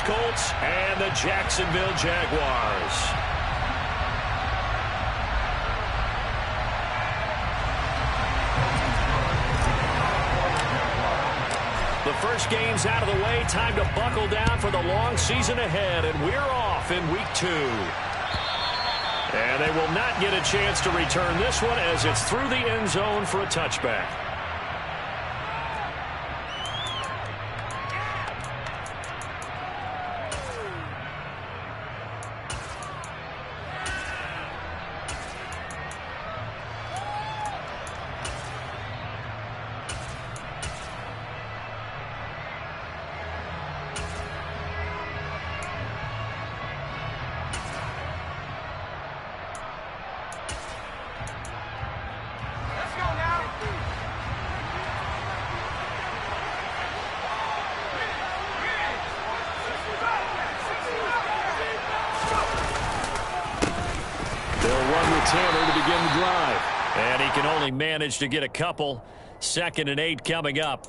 Indianapolis Colts and the Jacksonville Jaguars. The first game's out of the way. Time to buckle down for the long season ahead, and we're off in week 2. And they will not get a chance to return this one as it's through the end zone for a touchback. Taylor to begin the drive. And he can only manage to get a couple. 2nd and 8 coming up.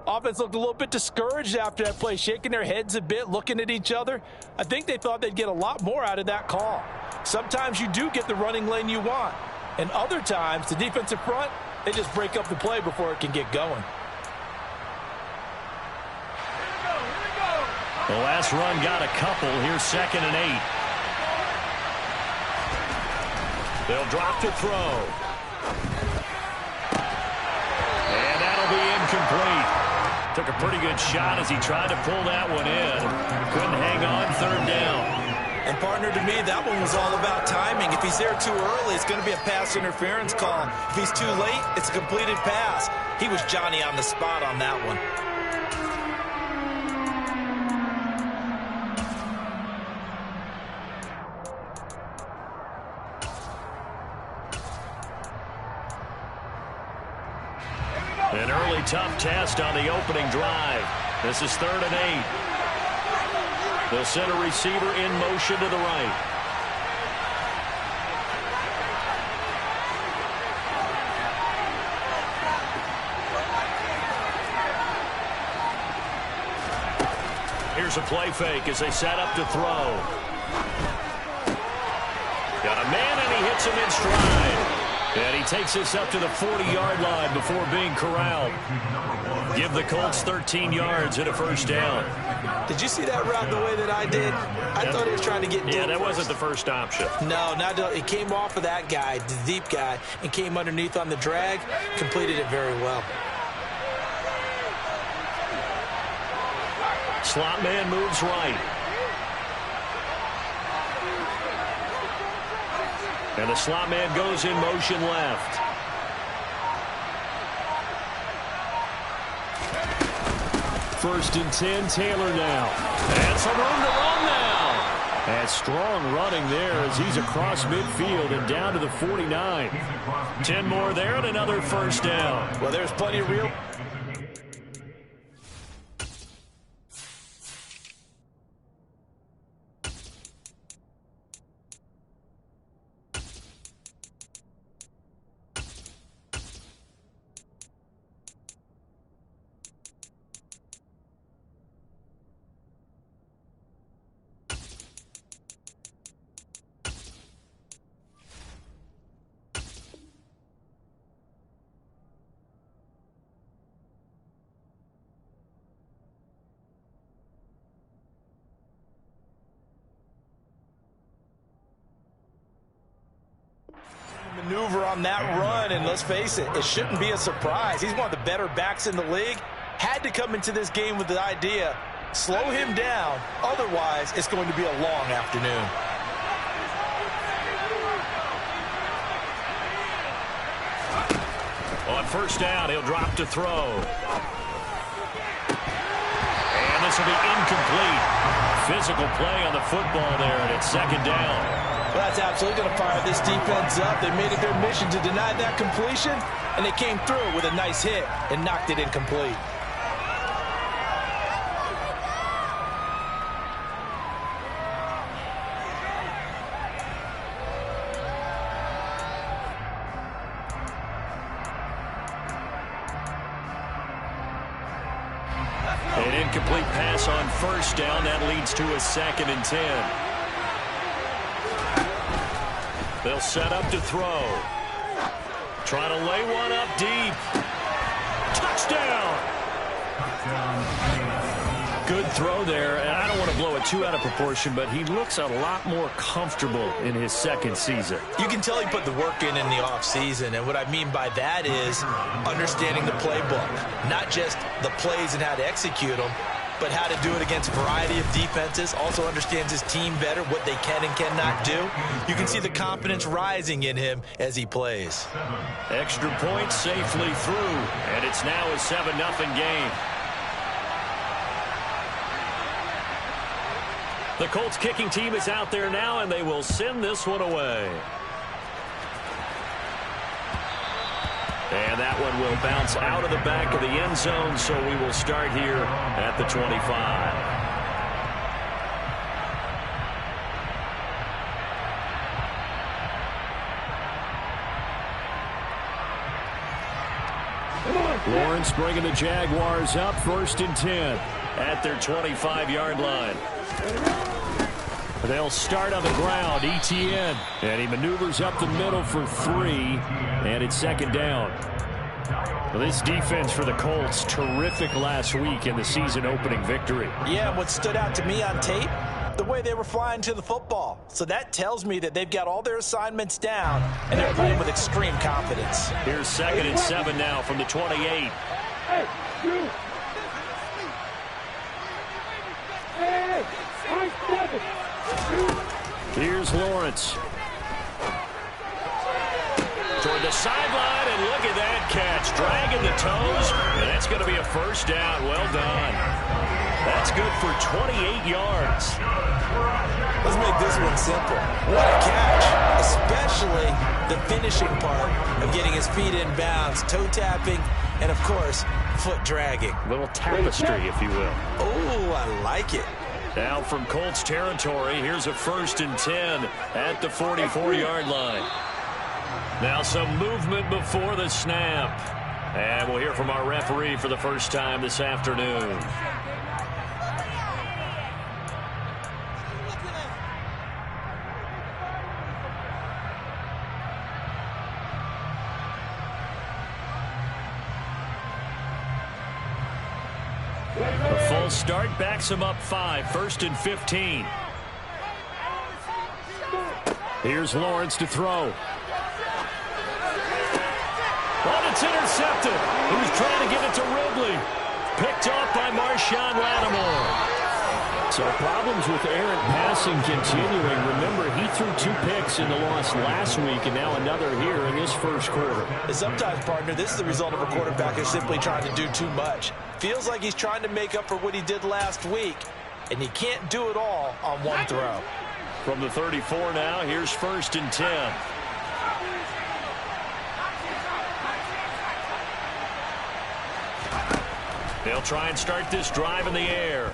Offense looked a little bit discouraged after that play, shaking their heads a bit, looking at each other. I think they thought they'd get a lot more out of that call. Sometimes you do get the running lane you want. And other times, the defensive front, they just break up the play before it can get going. The last run got a couple. Here's 2nd and 8. They'll drop to throw. And that'll be incomplete. Took a pretty good shot as he tried to pull that one in. Couldn't hang on. 3rd down. And partner, to me, that one was all about timing. If he's there too early, it's going to be a pass interference call. If he's too late, it's a completed pass. He was Johnny on the spot on that one. An early tough test on the opening drive. This is 3rd and 8. They'll send a receiver in motion to the right. Here's a play fake as they set up to throw. Got a man and he hits him in stride. And he takes this up to the 40-yard line before being corralled. Give the Colts 13 yards and a 1st down. Did you see that route the way that I did? I thought he was trying to get deep. Yeah, that wasn't the first option. No, not it came off of that guy, the deep guy, and came underneath on the drag. Completed it very well. Slot man moves right. And the slot man goes in motion left. First and 10, Taylor now. And some room to run now. And strong running there as he's across midfield and down to the 49. 10 more there and another 1st down. Well, there's plenty of real... maneuver on that run, and let's face it, it shouldn't be a surprise. He's one of the better backs in the league. Had to come into this game with the idea, slow him down, otherwise it's going to be a long afternoon. On 1st down, he'll drop to throw. And this will be incomplete. Physical play on the football there, and it's 2nd down. Well, that's absolutely going to fire this defense up. They made it their mission to deny that completion, and they came through with a nice hit and knocked it incomplete. incomplete pass on first down. That leads to a 2nd and 10. They'll set up to throw. Trying to lay one up deep. Touchdown! Good throw there, and I don't want to blow it too out of proportion, but he looks a lot more comfortable in his 2nd season. You can tell he put the work in the offseason, and what I mean by that is understanding the playbook. Not just the plays and how to execute them, but how to do it against a variety of defenses. Also understands his team better, what they can and cannot do. You can see the confidence rising in him as he plays. Extra point safely through, and it's now a 7-0 game. The Colts kicking team is out there now, and they will send this one away. And that one will bounce out of the back of the end zone, so we will start here at the 25. Lawrence bringing the Jaguars up 1st and 10 at their 25-yard line. They'll start on the ground. Etienne, and he maneuvers up the middle for 3, and it's 2nd down. Well, this defense for the Colts, terrific last week in the season-opening victory. Yeah, what stood out to me on tape, the way they were flying to the football. So that tells me that they've got all their assignments down, and they're playing with extreme confidence. Here's 2nd and 7 now from the 28. Here's Lawrence. Toward the sideline, and look at that catch. Dragging the toes, and that's going to be a 1st down. Well done. That's good for 28 yards. Let's make this one simple. What a catch, especially the finishing part of getting his feet in bounds, toe tapping, and, of course, foot dragging. A little tapestry, if you will. Oh, I like it. Now from Colts territory, here's a 1st and 10 at the 44-yard line. Now some movement before the snap. And we'll hear from our referee for the first time this afternoon. A full start backs him up 5, 1st and 15. Here's Lawrence to throw. Oh, it's intercepted. He was trying to get it to Ridley. Picked off by Marshawn Lattimore. So problems with errant passing continuing. Remember, he threw 2 picks in the loss last week, and now another here in this 1st quarter. And sometimes, partner, this is the result of a quarterback who's simply trying to do too much. Feels like he's trying to make up for what he did last week, and he can't do it all on one throw. From the 34 now, here's 1st and 10. They'll try and start this drive in the air.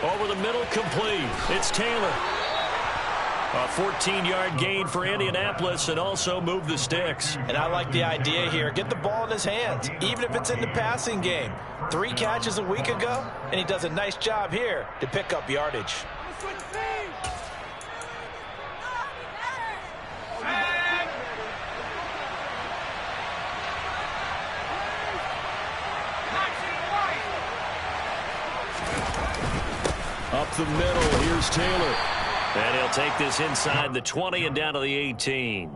Over the middle, complete. It's Taylor. A 14-yard gain for Indianapolis, and also move the sticks. And I like the idea here. Get the ball in his hands, even if it's in the passing game. 3 catches a week ago, and he does a nice job here to pick up yardage. Up the middle, here's Taylor. And he'll take this inside the 20 and down to the 18.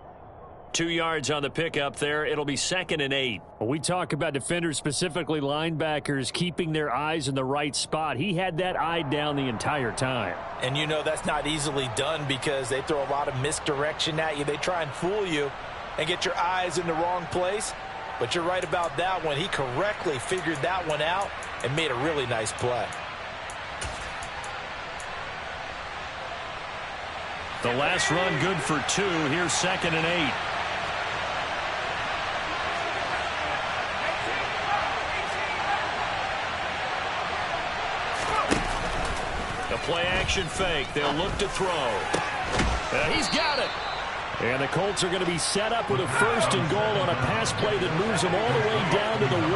2 yards on the pickup there. It'll be 2nd and 8. When we talk about defenders, specifically linebackers, keeping their eyes in the right spot. He had that eye down the entire time. And you know that's not easily done because they throw a lot of misdirection at you. They try and fool you and get your eyes in the wrong place. But you're right about that one. He correctly figured that one out and made a really nice play. The last run good for 2. Here's 2nd and 8. The play action fake. They'll look to throw. He's got it. And the Colts are going to be set up with a 1st and goal on a pass play that moves them all the way down to the 1.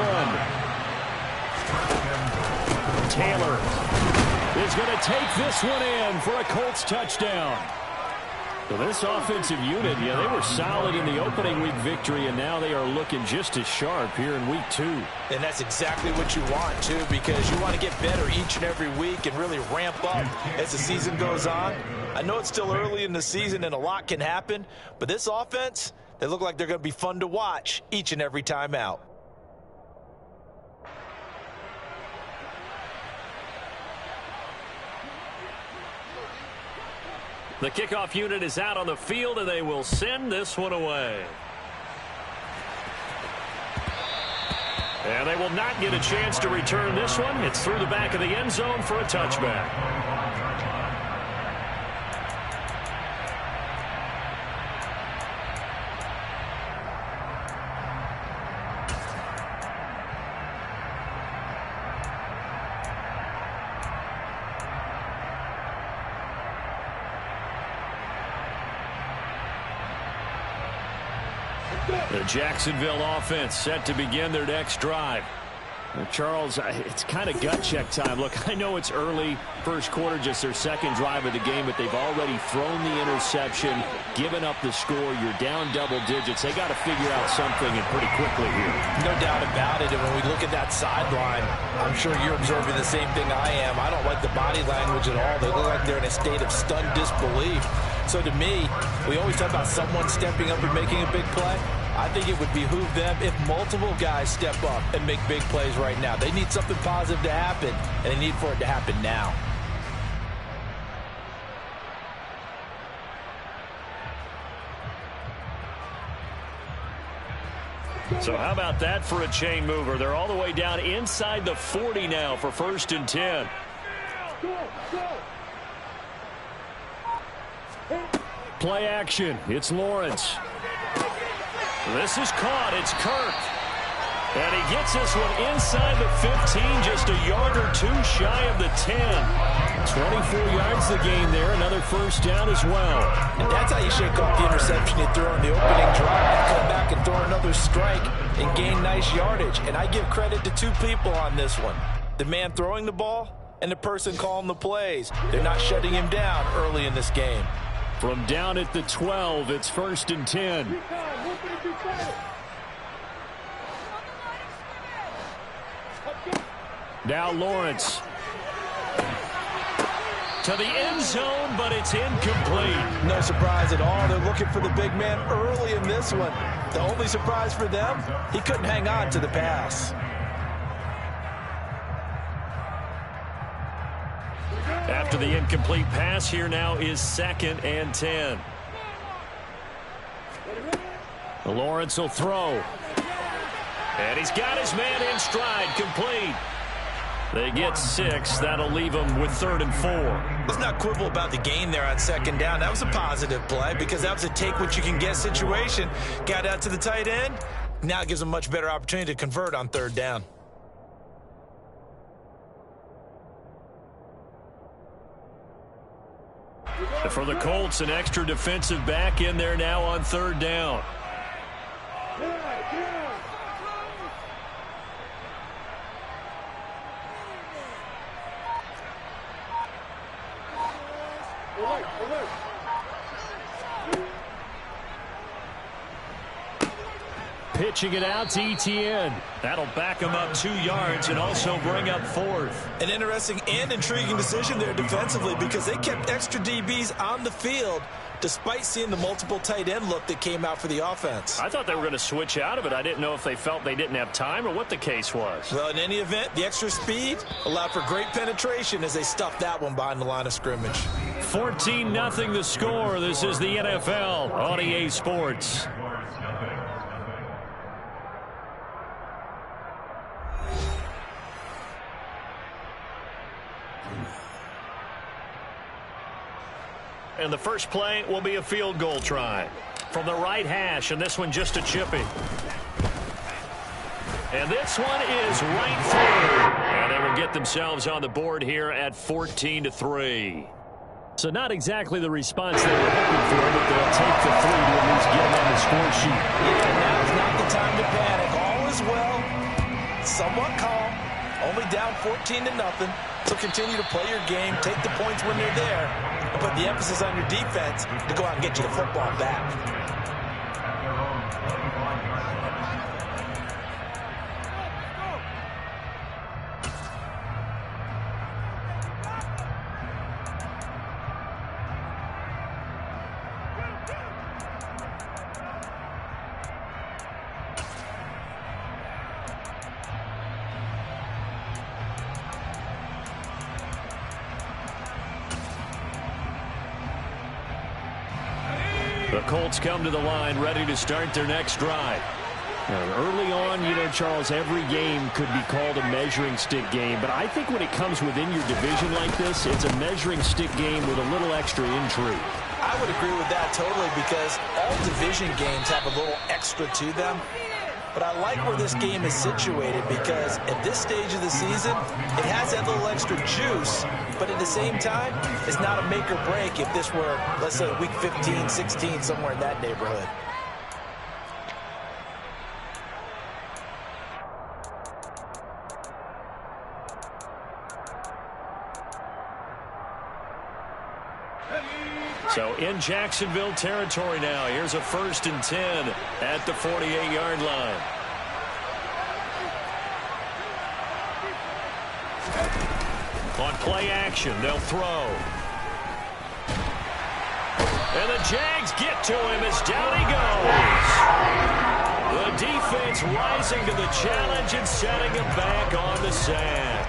Taylor is going to take this one in for a Colts touchdown. So this offensive unit, they were solid in the opening week victory, and now they are looking just as sharp here in week 2. And that's exactly what you want, too, because you want to get better each and every week and really ramp up as the season goes on. I know it's still early in the season and a lot can happen, but this offense, they look like they're going to be fun to watch each and every time out. The kickoff unit is out on the field, and they will send this one away. And they will not get a chance to return this one. It's through the back of the end zone for a touchback. The Jacksonville offense set to begin their next drive. Charles, it's kind of gut check time. Look, I know it's early, first quarter, just their second drive of the game, but they've already thrown the interception, given up the score. You're down double digits. They got to figure out something, and pretty quickly here. No doubt about it. And when we look at that sideline, I'm sure you're observing the same thing I am. I don't like the body language at all. They look like they're in a state of stunned disbelief. So to me, we always talk about someone stepping up and making a big play. I think it would behoove them if multiple guys step up and make big plays right now. They need something positive to happen, and they need for it to happen now. So how about that for a chain mover? They're all the way down inside the 40 now for 1st and 10. Play action. It's Lawrence. This is caught. It's Kirk. And he gets this one inside the 15, just a yard or two shy of the 10. 24 yards the gain there. Another first down as well. And that's how you shake off the interception you threw on the opening drive. Come back and throw another strike and gain nice yardage. And I give credit to two people on this one. The man throwing the ball and the person calling the plays. They're not shutting him down early in this game. From down at the 12, it's 1st and 10. Now Lawrence. To the end zone, but it's incomplete. No surprise at all. They're looking for the big man early in this one. The only surprise for them, he couldn't hang on to the pass. After the incomplete pass, here now is 2nd and 10. Lawrence will throw. And he's got his man in stride, complete. They get 6. That'll leave them with 3rd and 4. Let's not quibble about the gain there on 2nd down. That was a positive play because that was a take-what-you-can-get situation. Got out to the tight end. Now it gives them a much better opportunity to convert on 3rd down. For the Colts, an extra defensive back in there now on 3rd down. Pitching it out to Etienne. That'll back him up 2 yards and also bring up 4th. An interesting and intriguing decision there defensively because they kept extra DBs on the field despite seeing the multiple tight end look that came out for the offense. I thought they were going to switch out of it. I didn't know if they felt they didn't have time or what the case was. Well, in any event, the extra speed allowed for great penetration as they stuffed that one behind the line of scrimmage. 14-0 the score. This is the NFL on EA Sports. And the first play will be a field goal try from the right hash, and this one just a chippy. And this one is right through. And they will get themselves on the board here at 14-3. So not exactly the response they were hoping for, but they'll take the 3 to at least get them on the score sheet. Yeah, now's not the time to panic. All is well, somewhat calm, Only down 14-0. So continue to play your game, take the points when they're there, and put the emphasis on your defense to go out and get you the football back. The Colts come to the line ready to start their next drive. Early on, you know, Charles, every game could be called a measuring stick game. But I think when it comes within your division like this, it's a measuring stick game with a little extra intrigue. I would agree with that totally, because all division games have a little extra to them. But I like where this game is situated, because at this stage of the season, it has that little extra juice, but at the same time, it's not a make or break if this were, let's say, week 15, 16, somewhere in that neighborhood. So in Jacksonville territory now. Here's a 1st and 10 at the 48-yard line. On play action, they'll throw. And the Jags get to him as down he goes. The defense rising to the challenge and setting him back on the sack.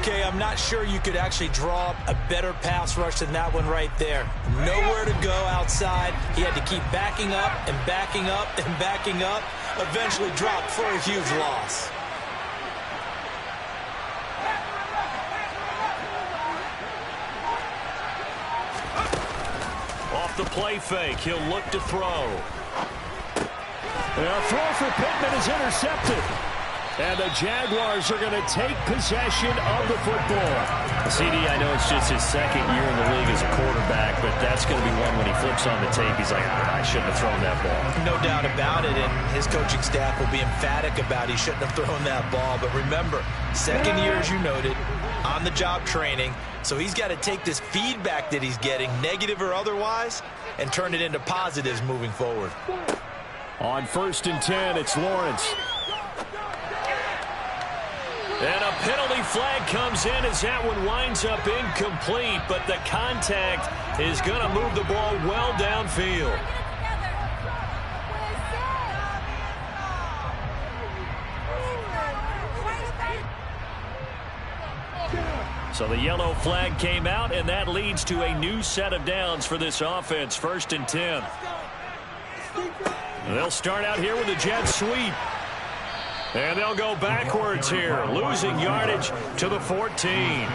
Okay, I'm not sure you could actually draw up a better pass rush than that one right there. Nowhere to go outside. He had to keep backing up and backing up and backing up. Eventually dropped for a huge loss. Off the play fake, he'll look to throw. And a throw for Pittman is intercepted. And the Jaguars are going to take possession of the football. CD, I know it's just his second year in the league as a quarterback, but that's going to be one when he flips on the tape. He's like, I shouldn't have thrown that ball. No doubt about it, and his coaching staff will be emphatic about he shouldn't have thrown that ball. But remember, second year, as you noted, on-the-job training, so he's got to take this feedback that he's getting, negative or otherwise, and turn it into positives moving forward. On 1st and 10, it's Lawrence. And a penalty flag comes in as that one winds up incomplete, but the contact is going to move the ball well downfield. So the yellow flag came out, and that leads to a new set of downs for this offense. 1st and 10. They'll start out here with a jet sweep. And they'll go backwards here, losing yardage to the 14.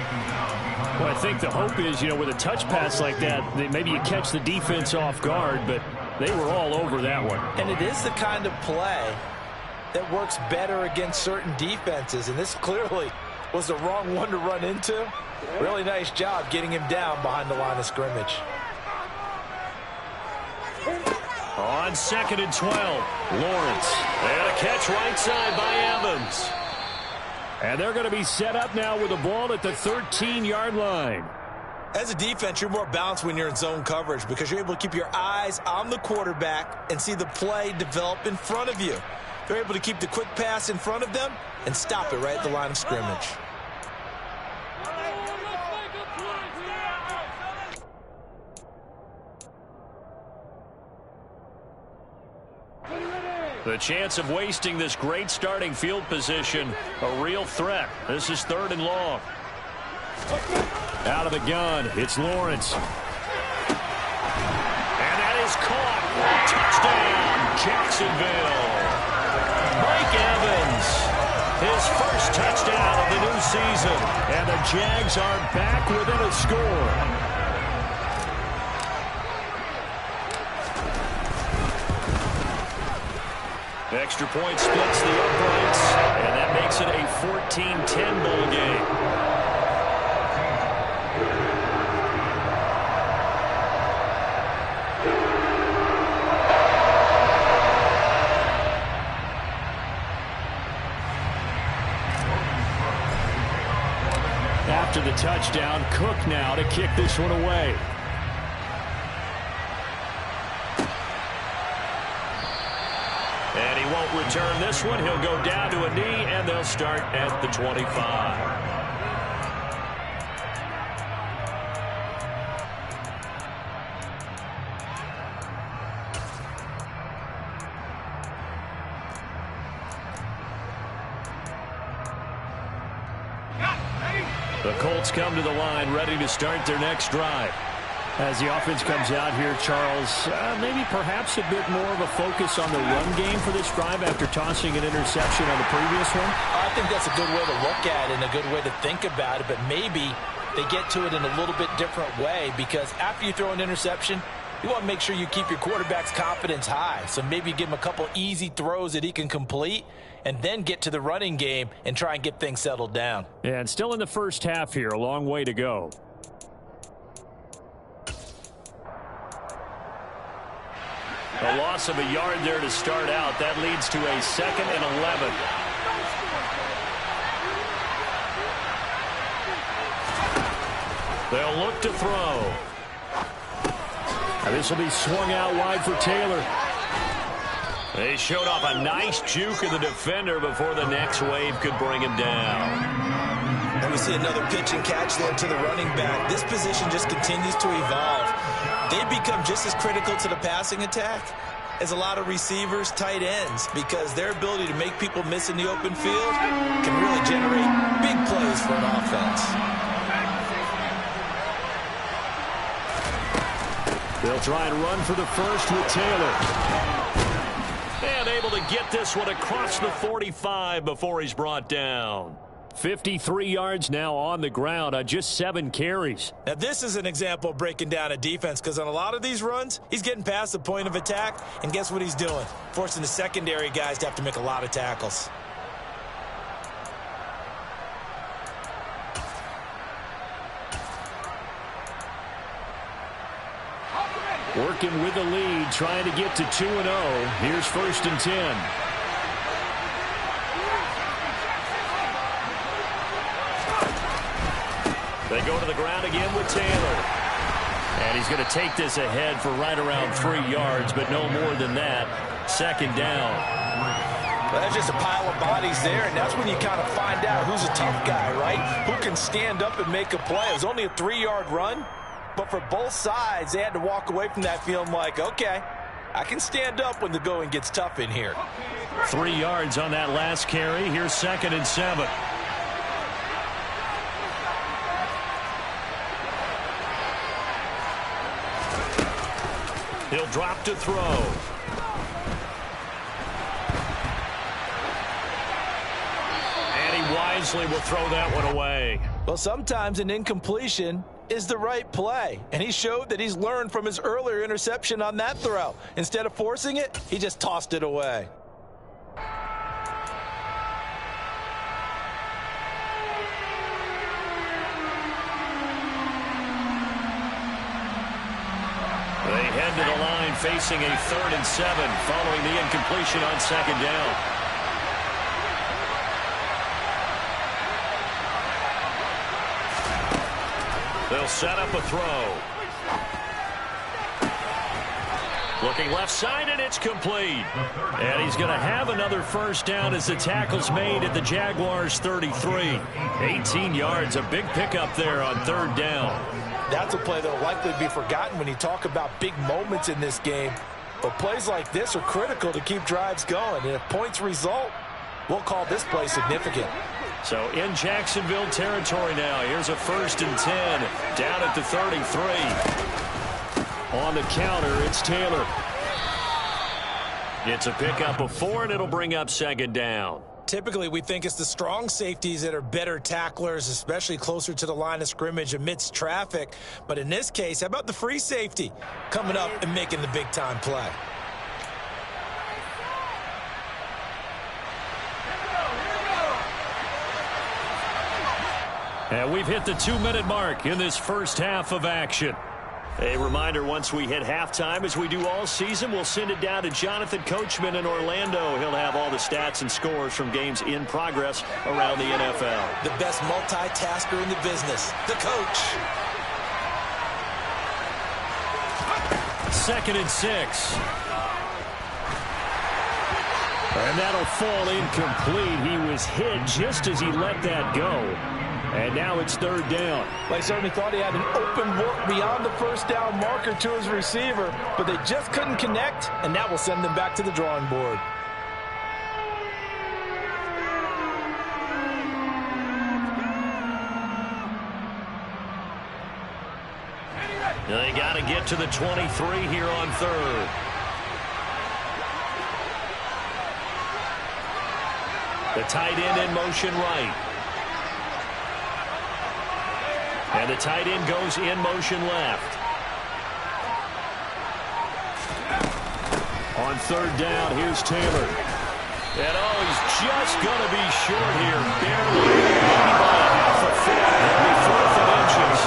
Well, I think the hope is, you know, with a touch pass like that, maybe you catch the defense off guard, but they were all over that one. And it is the kind of play that works better against certain defenses, and this clearly was the wrong one to run into. Really nice job getting him down behind the line of scrimmage. On 2nd and 12, Lawrence. And a catch right side by Evans. And they're going to be set up now with the ball at the 13-yard line. As a defense, you're more balanced when you're in zone coverage because you're able to keep your eyes on the quarterback and see the play develop in front of you. They're able to keep the quick pass in front of them and stop it right at the line of scrimmage. The chance of wasting this great starting field position, a real threat. This is 3rd and long. Out of the gun, it's Lawrence. And that is caught. Touchdown, Jacksonville. Mike Evans, his first touchdown of the new season. And the Jags are back within a score. Extra point splits the uprights, and that makes it a 14-10 ball game. touchdown. Cook now to kick this one away. And he won't return this one. He'll go down to a knee, and they'll start at the 25. The Colts come to the line, ready to start their next drive. As the offense comes out here, Charles, maybe perhaps a bit more of a focus on the run game for this drive after tossing an interception on the previous one? I think that's a good way to look at it and a good way to think about it, but maybe they get to it in a little bit different way, because after you throw an interception, you want to make sure you keep your quarterback's confidence high. So maybe you give him a couple easy throws that he can complete and then get to the running game and try and get things settled down. Yeah, and still in the first half here, a long way to go. A loss of a yard there to start out. That leads to a 2nd and 11. They'll look to throw. This will be swung out wide for Taylor. They showed off a nice juke of the defender before the next wave could bring him down. And we see another pitch and catch there to the running back. This position just continues to evolve. They become just as critical to the passing attack as a lot of receivers, tight ends, because their ability to make people miss in the open field can really generate big plays for an offense. They'll try and run for the first with Taylor. And able to get this one across the 45 before he's brought down. 53 yards now on the ground on just 7 carries. Now, this is an example of breaking down a defense, because on a lot of these runs, he's getting past the point of attack, and guess what he's doing? Forcing the secondary guys to have to make a lot of tackles. Working with the lead, trying to get to 2-0. Here's 1st and 10. They go to the ground again with Taylor. And he's going to take this ahead for right around 3 yards, but no more than that. 2nd down. Well, that's just a pile of bodies there, and that's when you kind of find out who's a tough guy, right? Who can stand up and make a play. It was only a 3-yard run, but for both sides, they had to walk away from that feeling like, okay, I can stand up when the going gets tough in here. 3 yards on that last carry. Here's 2nd and 7. He'll drop to throw. And he wisely will throw that one away. Well, sometimes an incompletion is the right play, and he showed that he's learned from his earlier interception on that throw. Instead of forcing it, he just tossed it away. They head to the line facing a 3rd and 7 following the incompletion on 2nd down. They'll set up a throw. Looking left side, and it's complete. And he's going to have another 1st down as the tackle's made at the Jaguars' 33. 18 yards, a big pickup there on 3rd down. That's a play that will likely be forgotten when you talk about big moments in this game. But plays like this are critical to keep drives going. And if points result, we'll call this play significant. So in Jacksonville territory now. Here's a 1st and 10 down at the 33. On the counter, it's Taylor. It's a pickup of 4, and it'll bring up 2nd down. Typically, we think it's the strong safeties that are better tacklers, especially closer to the line of scrimmage amidst traffic. But in this case, how about the free safety coming up and making the big-time play? And we've hit the 2-minute mark in this first half of action. A reminder, once we hit halftime, as we do all season, we'll send it down to Jonathan Coachman in Orlando. He'll have all the stats and scores from games in progress around the NFL. The best multitasker in the business, the coach. 2nd and 6. And that'll fall incomplete. He was hit just as he let that go. And now it's 3rd down. They certainly thought he had an open look beyond the first down marker to his receiver, but they just couldn't connect, and that will send them back to the drawing board. They got to get to the 23 here on 3rd. The tight end in motion right. And the tight end goes in motion left. On 3rd down, here's Taylor. And he's just going to be short here. Barely. Maybe by a half a foot. That'll be 4th and inches.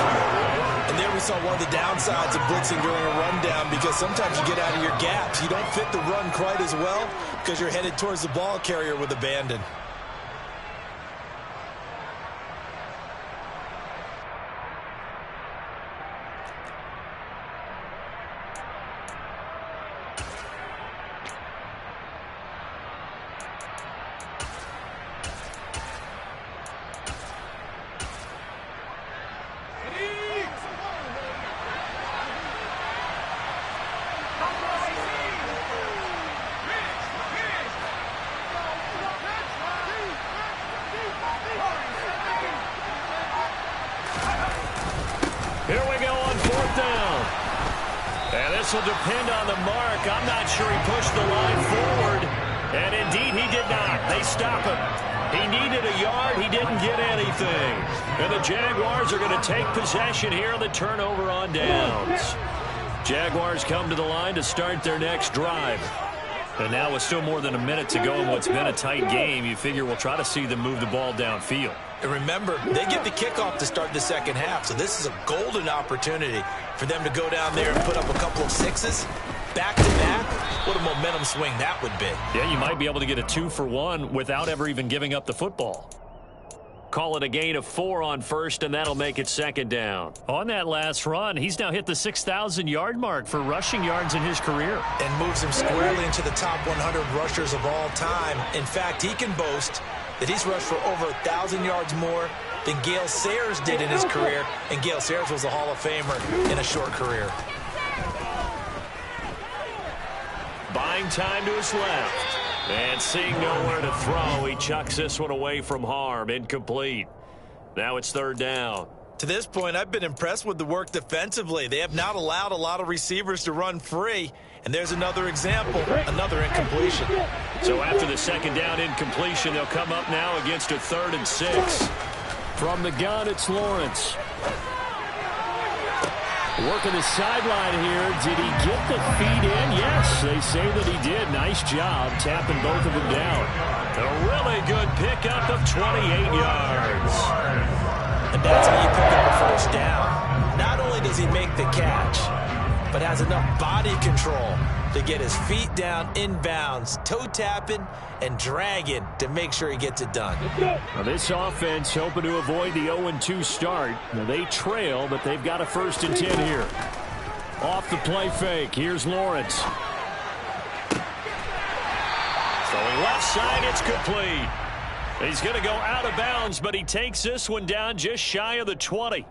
And there we saw one of the downsides of blitzing during a rundown, because sometimes you get out of your gaps. You don't fit the run quite as well because you're headed towards the ball carrier with abandon. Here we go on 4th down. And this will depend on the mark. I'm not sure he pushed the line forward. And indeed, he did not. They stop him. He needed a yard. He didn't get anything. And the Jaguars are going to take possession here on the turnover on downs. Jaguars come to the line to start their next drive. And now with still more than a minute to go in what's been a tight game, you figure we'll try to see them move the ball downfield. And remember, they get the kickoff to start the second half, so this is a golden opportunity for them to go down there and put up a couple of sixes back-to-back. What a momentum swing that would be. Yeah, you might be able to get a 2-for-1 without ever even giving up the football. Call it a gain of 4 on 1st, and that'll make it 2nd down. On that last run, he's now hit the 6,000-yard mark for rushing yards in his career. And moves him squarely into the top 100 rushers of all time. In fact, he can boast that he's rushed for over 1,000 yards more than Gale Sayers did in his career, and Gale Sayers was a Hall of Famer in a short career. Buying time to his left. And seeing nowhere to throw, he chucks this one away from harm. Incomplete. Now it's 3rd down. To this point, I've been impressed with the work defensively. They have not allowed a lot of receivers to run free. And there's another example, another incompletion. So after the 2nd down incompletion, they'll come up now against a 3rd and 6. From the gun, it's Lawrence. Working the sideline here. Did he get the feet in? Yes, they say that he did. Nice job tapping both of them down. A really good pickup of 28 yards. And that's how you pick up a 1st down. Not only does he make the catch, but has enough body control to get his feet down inbounds, toe tapping and dragging to make sure he gets it done. Now this offense hoping to avoid the 0-2 start. Now they trail, but they've got a 1st and 10 here. Off the play fake, here's Lawrence. Throwing left side, it's complete. He's going to go out of bounds, but he takes this one down just shy of the 20.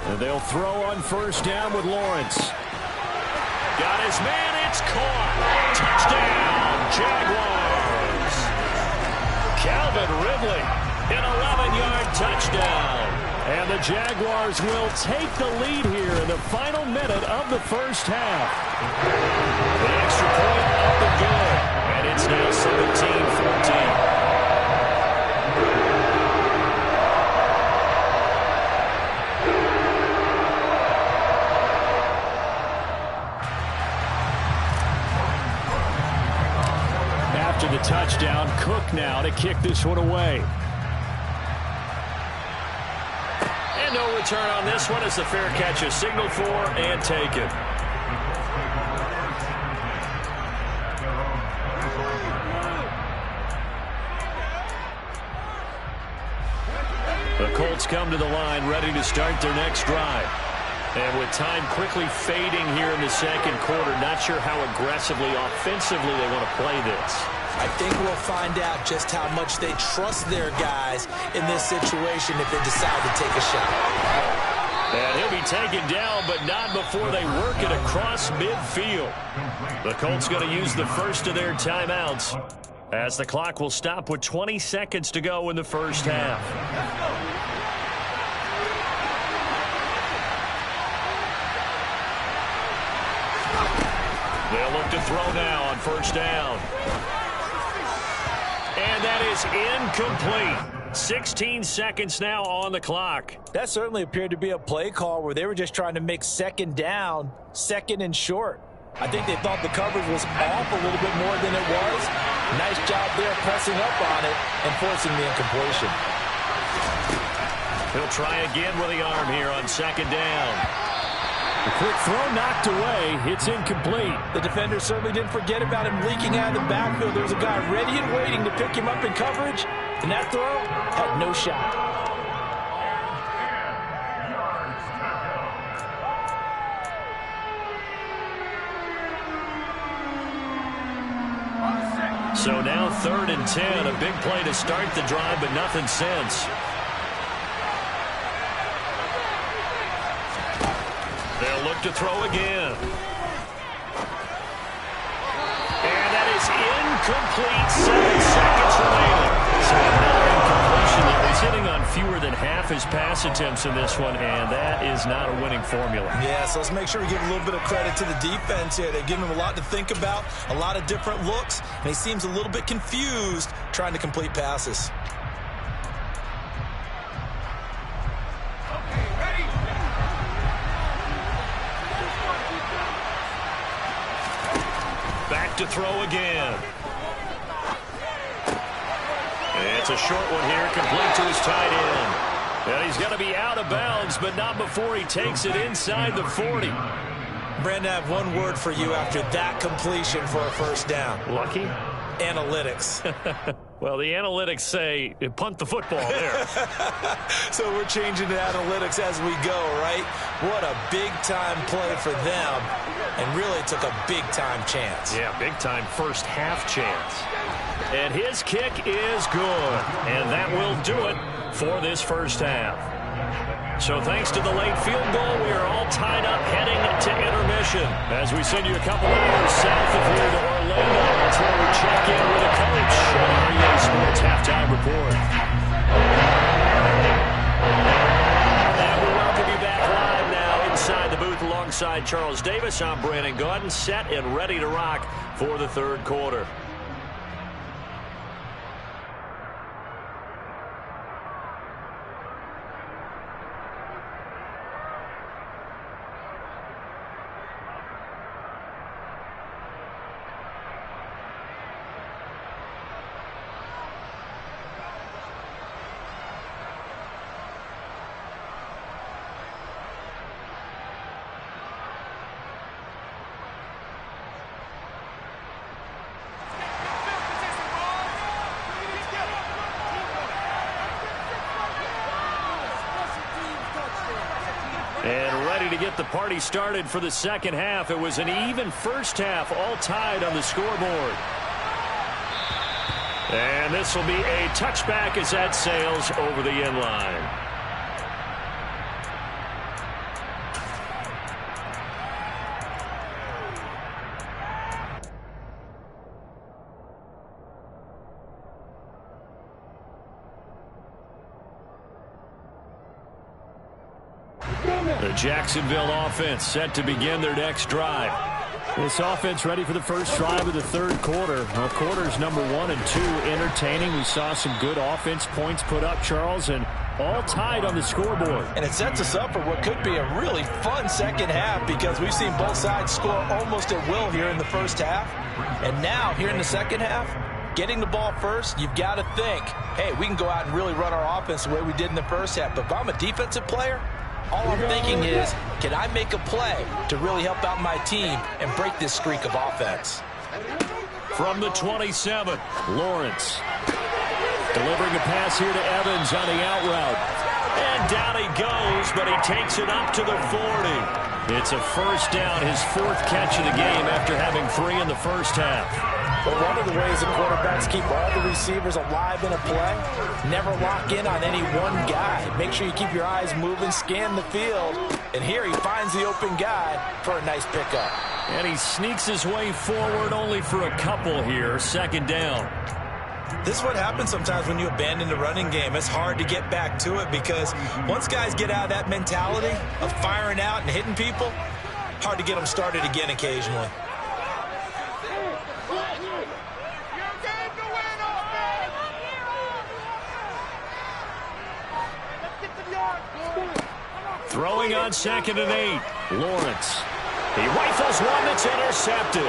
And they'll throw on first down with Lawrence. Got his man, it's caught. Touchdown, Jaguars. Calvin Ridley, an 11-yard touchdown. And the Jaguars will take the lead here in the final minute of the first half. The extra point up and good. And it's now 17-14. After the touchdown, Cook now to kick this one away. And no return on this one as the fair catch is signaled for and taken. The Colts come to the line ready to start their next drive. And with time quickly fading here in the second quarter, not sure how aggressively, offensively they want to play this. I think we'll find out just how much they trust their guys in this situation if they decide to take a shot. And he'll be taken down, but not before they work it across midfield. The Colts going to use the first of their timeouts as the clock will stop with 20 seconds to go in the first half. They'll look to throw now on first down. And that is incomplete. 16 seconds now on the clock. That certainly appeared to be a play call where they were just trying to make second down, second and short. I think they thought the coverage was off a little bit more than it was. Nice job there pressing up on it and forcing the incompletion. He'll try again with the arm here on second down. A quick throw knocked away. It's incomplete. The defender certainly didn't forget about him leaking out of the backfield. There was a guy ready and waiting to pick him up in coverage, and that throw had no shot. So now 3rd and 10. A big play to start the drive, but nothing since. They'll look to throw again. And that is incomplete. 7 seconds remaining. So another incompletion that was hitting on fewer than half his pass attempts in this one, and that is not a winning formula. Yeah, so let's make sure we give a little bit of credit to the defense here. They've given him a lot to think about, a lot of different looks, and he seems a little bit confused trying to complete passes. Back to throw again. It's a short one here, complete to his tight end. And he's going to be out of bounds, but not before he takes it inside the 40. Brandon, I have one word for you after that completion for a first down. Lucky? Analytics. Well, the analytics say punt the football there. So we're changing to analytics as we go, right? What a big-time play for them, and really took a big-time chance. Yeah, big-time first half chance. And his kick is good, and that will do it for this first half. So thanks to the late field goal, we are all tied up heading to intermission as we send you a couple hours south of here to Orlando. That's where we check in with the coach on our EA Sports Halftime Report. And we welcome you back live now inside the booth alongside Charles Davis. I'm Brandon Gaudin, set and ready to rock for the third quarter. to get the party started for the second half. It was an even first half, all tied on the scoreboard. And this will be a touchback as that sails over the end line. The Jacksonville offense set to begin their next drive. This offense ready for the first drive of the third quarter. Well, quarters number 1 and 2 entertaining. We saw some good offense points put up, Charles, and all tied on the scoreboard. And it sets us up for what could be a really fun second half because we've seen both sides score almost at will here in the first half. And now, here in the second half, getting the ball first, you've got to think, hey, we can go out and really run our offense the way we did in the first half. But if I'm a defensive player, all I'm thinking is, can I make a play to really help out my team and break this streak of offense? From the 27, Lawrence. Delivering a pass here to Evans on the out route. And down he goes, but he takes it up to the 40. It's a first down, his 4th catch of the game after having 3 in the first half. But one of the ways the quarterbacks keep all the receivers alive in a play, never lock in on any one guy. Make sure you keep your eyes moving, scan the field, and here he finds the open guy for a nice pickup. And he sneaks his way forward only for a couple here, second down. This is what happens sometimes when you abandon the running game. It's hard to get back to it because once guys get out of that mentality of firing out and hitting people, hard to get them started again occasionally. Throwing on 2nd and 8. Lawrence. He rifles one that's intercepted.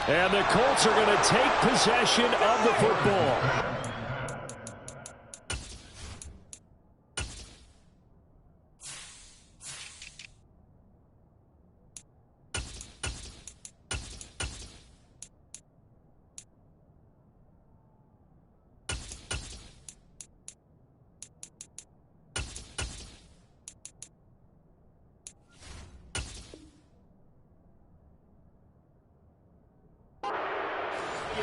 And the Colts are going to take possession of the football.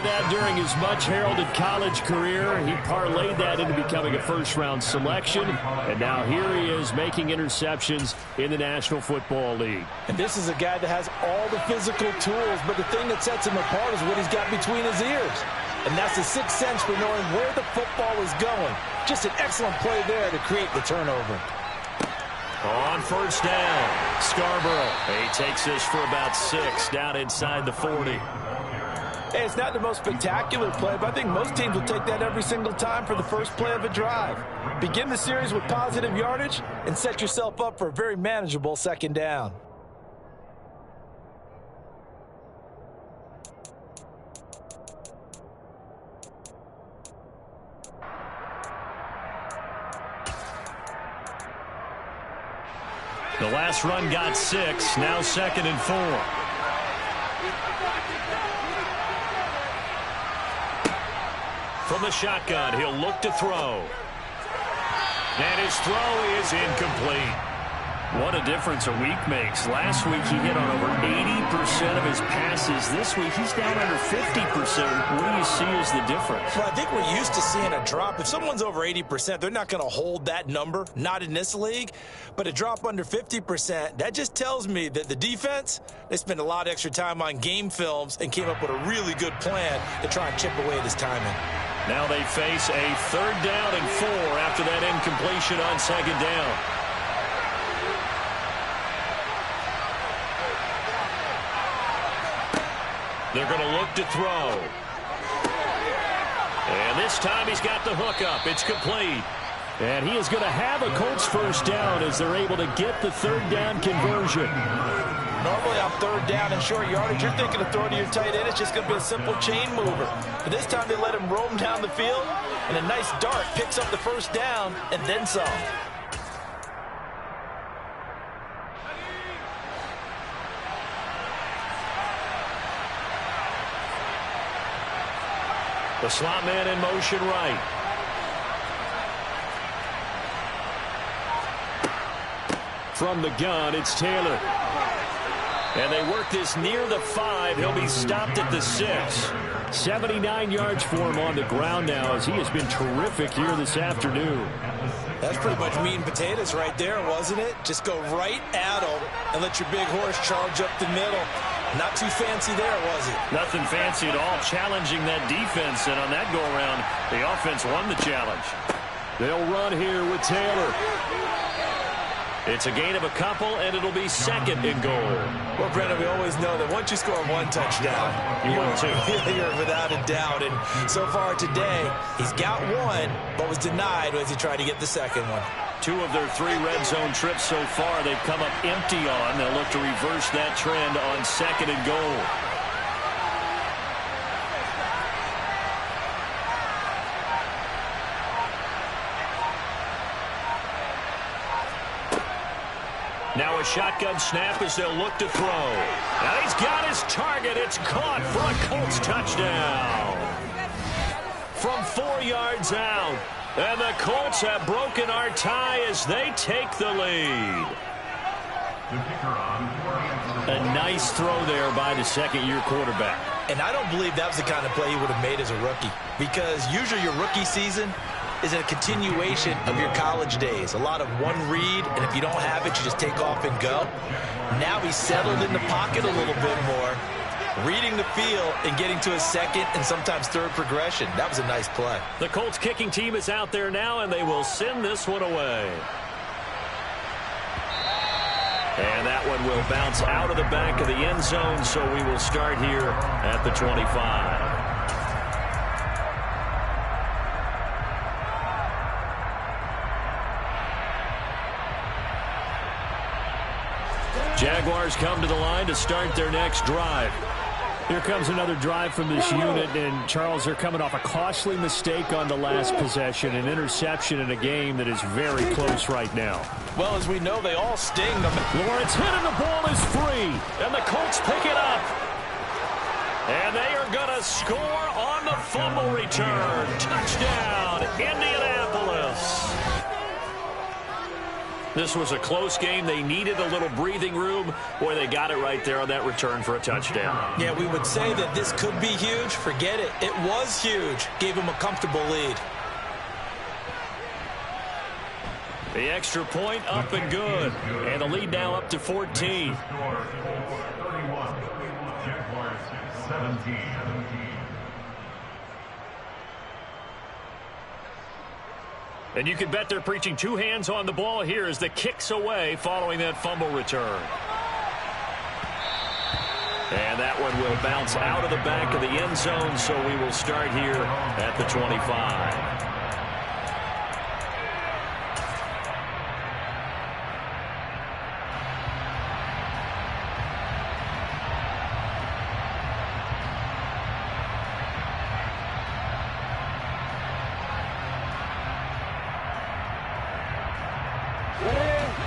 That during his much-heralded college career, he parlayed that into becoming a first-round selection, and now here he is making interceptions in the National Football League. And this is a guy that has all the physical tools, but the thing that sets him apart is what he's got between his ears. And that's the sixth sense for knowing where the football is going. Just an excellent play there to create the turnover. On first down, Scarborough. He takes this for about 6 down inside the 40. Hey, it's not the most spectacular play, but I think most teams will take that every single time for the first play of a drive. Begin the series with positive yardage and set yourself up for a very manageable second down. The last run got 6, now 2nd and 4. From the shotgun, he'll look to throw. And his throw is incomplete. What a difference a week makes. Last week he hit on over 80% of his passes. This week he's down under 50%. What do you see as the difference? Well, I think we're used to seeing a drop. If someone's over 80%, they're not going to hold that number, not in this league. But a drop under 50%, that just tells me that the defense, they spent a lot of extra time on game films and came up with a really good plan to try and chip away at his timing. Now they face a 3rd down and 4 after that incompletion on 2nd down. They're going to look to throw. And this time he's got the hookup. It's complete. And he is going to have a Colts first down as they're able to get the 3rd down conversion. Normally on 3rd down and short yardage, you're thinking of throwing to your tight end. It's just going to be a simple chain mover. But this time they let him roam down the field, and a nice dart picks up the first down and then some. The slot man in motion right. From the gun, it's Taylor. And they work this near the 5. He'll be stopped at the 6. 79 yards for him on the ground now as he has been terrific here this afternoon. That's pretty much meat and potatoes right there, wasn't it? Just go right at him and let your big horse charge up the middle. Not too fancy there, was it? Nothing fancy at all, challenging that defense, and on that go-around, the offense won the challenge. They'll run here with Taylor. It's a gain of a couple, and it'll be 2nd and goal. Well, Brendan, we always know that once you score 1 touchdown, you win 2. You're without a doubt. And so far today, he's got 1, but was denied as he tried to get the 2nd one. 2 of their 3 red zone trips so far, they've come up empty on. They'll look to reverse that trend on 2nd and goal. Now a shotgun snap as they'll look to throw. Now he's got his target. It's caught for a Colts touchdown. From 4 yards out. And the Colts have broken our tie as they take the lead. A nice throw there by the second-year quarterback. And I don't believe that was the kind of play he would have made as a rookie. Because usually your rookie season is a continuation of your college days. A lot of one read, and if you don't have it, you just take off and go. Now he's settled in the pocket a little bit more, reading the field and getting to his 2nd and sometimes 3rd progression. That was a nice play. The Colts kicking team is out there now, and they will send this one away. And that one will bounce out of the back of the end zone, so we will start here at the 25. Jaguars come to the line to start their next drive. Here comes another drive from this unit, and Charles, they're coming off a costly mistake on the last possession, an interception in a game that is very close right now. Well, as we know, they all sting them. Lawrence hit and the ball is free, and the Colts pick it up. And they are going to score on the fumble return. Touchdown, Indianapolis. This was a close game. They needed a little breathing room. Boy, they got it right there on that return for a touchdown. Yeah, we would say that this could be huge. Forget it. It was huge. Gave him a comfortable lead. The extra point up and good. And the lead now up to 14. Jaguars 17. And you can bet they're preaching 2 hands on the ball here as the kick's away following that fumble return. And that one will bounce out of the back of the end zone, so we will start here at the 25.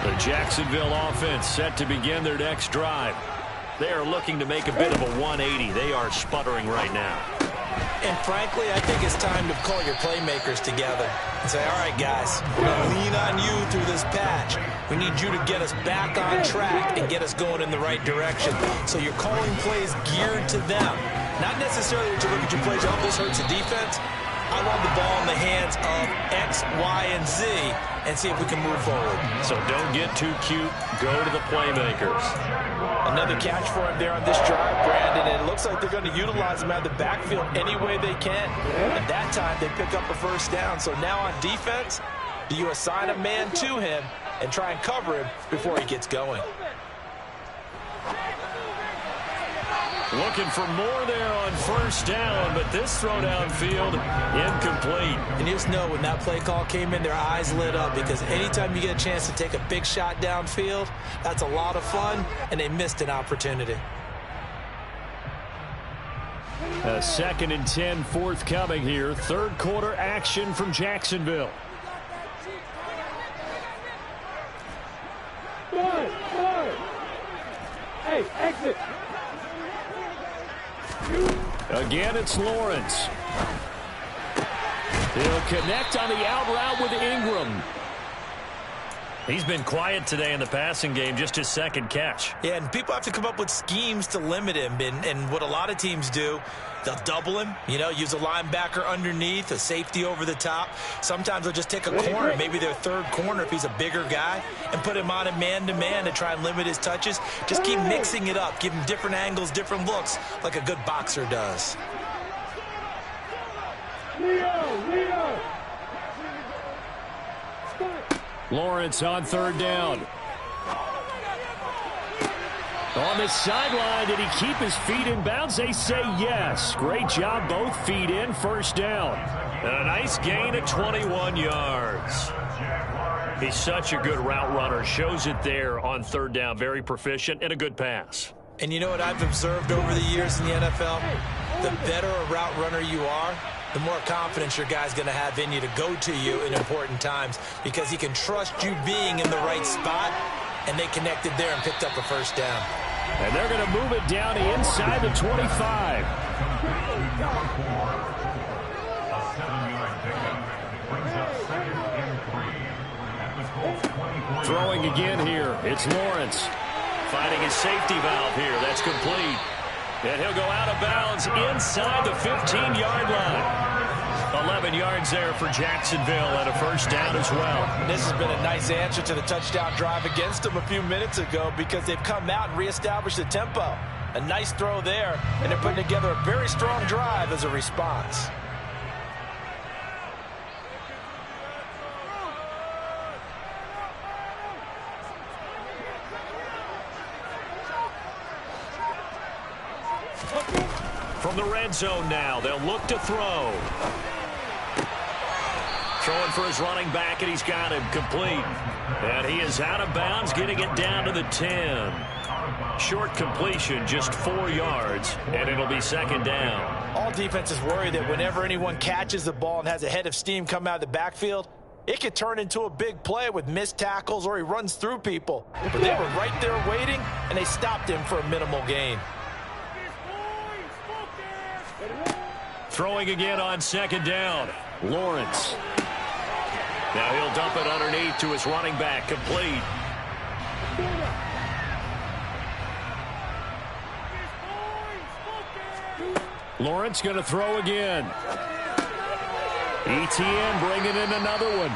The Jacksonville offense set to begin their next drive. They are looking to make a bit of a 180. They are sputtering right now. And frankly, I think it's time to call your playmakers together and say, all right, guys, we're going to lean on you through this patch. We need you to get us back on track and get us going in the right direction. So you're calling plays geared to them. Not necessarily to look at your plays, oh, this hurts the defense. I want the ball in the hands of X, Y, and Z and see if we can move forward. So don't get too cute. Go to the playmakers. Another catch for him there on this drive, Brandon, and it looks like they're going to utilize him out of the backfield any way they can. At that time, they pick up a first down. So now on defense, do you assign a man to him and try and cover him before he gets going? Looking for more there on first down, but this throw downfield incomplete. And you just know when that play call came in, their eyes lit up because anytime you get a chance to take a big shot downfield, that's a lot of fun, and they missed an opportunity. A 2nd and 10 forthcoming here. Third quarter action from Jacksonville. Hey, exit. Again, it's Lawrence. He'll connect on the out route with Ingram. He's been quiet today in the passing game, just his second catch. Yeah, and people have to come up with schemes to limit him. And what a lot of teams do, they'll double him, use a linebacker underneath, a safety over the top. Sometimes they'll just take a corner, maybe their third corner if he's a bigger guy, and put him on a man-to-man to try and limit his touches. Just keep mixing it up, give him different angles, different looks, like a good boxer does. Lawrence on third down. On the sideline, did he keep his feet in bounds? They say yes. Great job, both feet in, first down. And a nice gain of 21 yards. He's such a good route runner. Shows it there on third down. Very proficient and a good pass. And you know what I've observed over the years in the NFL? The better a route runner you are, the more confidence your guy's going to have in you to go to you in important times, because he can trust you being in the right spot, and they connected there and picked up a first down. And they're going to move it down to inside the 25. Throwing again here. It's Lawrence. Finding his safety valve here. That's complete. And he'll go out of bounds inside the 15-yard line. 11 yards there for Jacksonville and a first down as well. This has been a nice answer to the touchdown drive against them a few minutes ago, because they've come out and reestablished the tempo. A nice throw there, and they're putting together a very strong drive as a response. From the red zone now, they'll look to throw. Throwing for his running back, and he's got him complete. And he is out of bounds, getting it down to the 10. Short completion, just 4 yards, and it'll be second down. All defenses worry that whenever anyone catches the ball and has a head of steam come out of the backfield, it could turn into a big play with missed tackles, or he runs through people. But they were right there waiting, and they stopped him for a minimal gain. Throwing again on second down. Lawrence. Now he'll dump it underneath to his running back, complete. Lawrence going to throw again. ETN bringing in another one.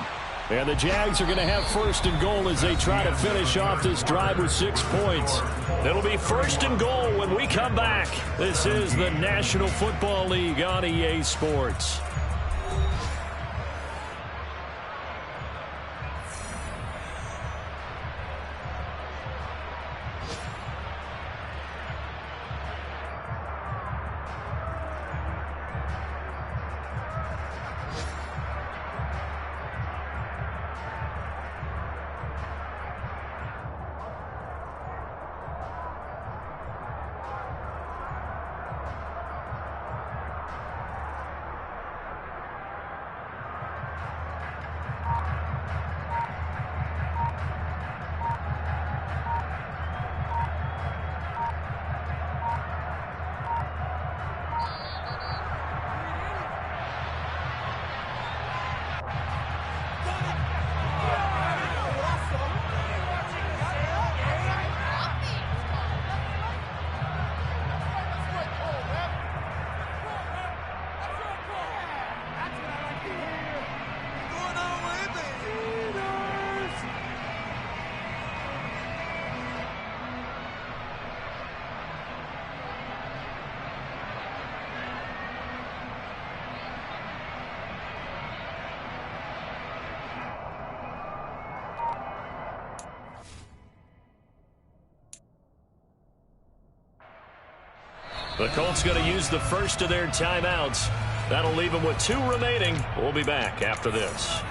And the Jags are going to have first and goal as they try to finish off this drive with 6 points. It'll be first and goal when we come back. This is the National Football League on EA Sports. The Colts going to use the first of their timeouts. That'll leave them with 2 remaining. We'll be back after this.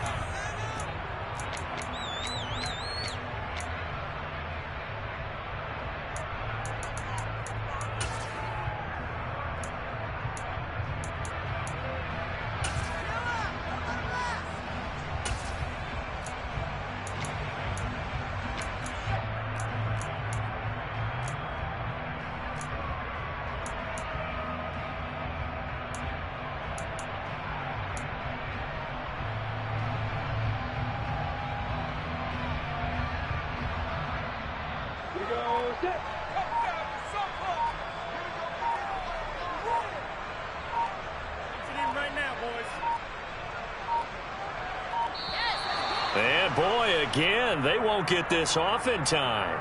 And boy, again, they won't get this off in time.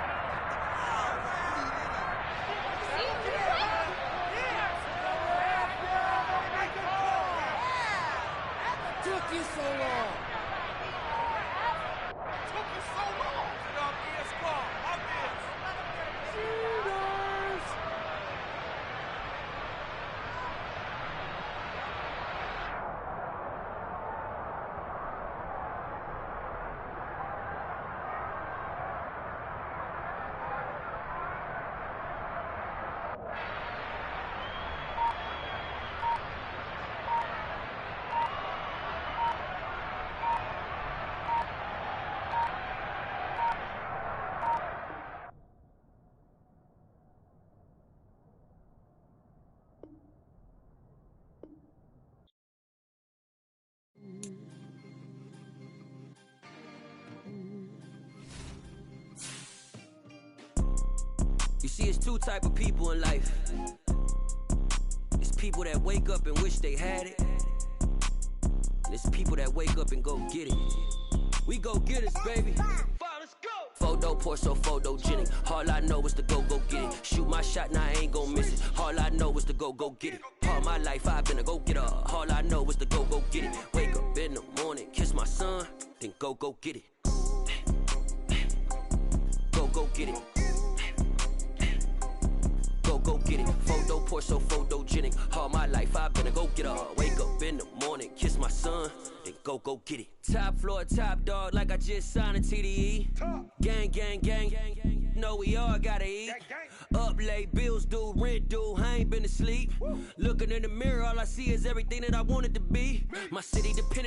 Took you so long. You see, it's two type of people in life. It's people that wake up and wish they had it. And it's people that wake up and go get it. We go get it, baby. Photo poor, so photogenic. All I know is to go get it. Shoot my shot, now I ain't gon' miss it. All I know is to go get it. All my life I've been a go-getter. All I know is to go get it. Wake up in the morning, kiss my son, then go get it. Go get it. Go get it. Photo poor, so photogenic. All my life I've been a go-getter. Wake up in the morning, kiss my son, then go get it. Top floor, top dog, like I just signed a TDE. Gang, gang, gang. Know we all gotta eat. Up late, bills due, rent due, I ain't been asleep. Looking in the mirror, all I see is everything that I wanted to be. My city dependent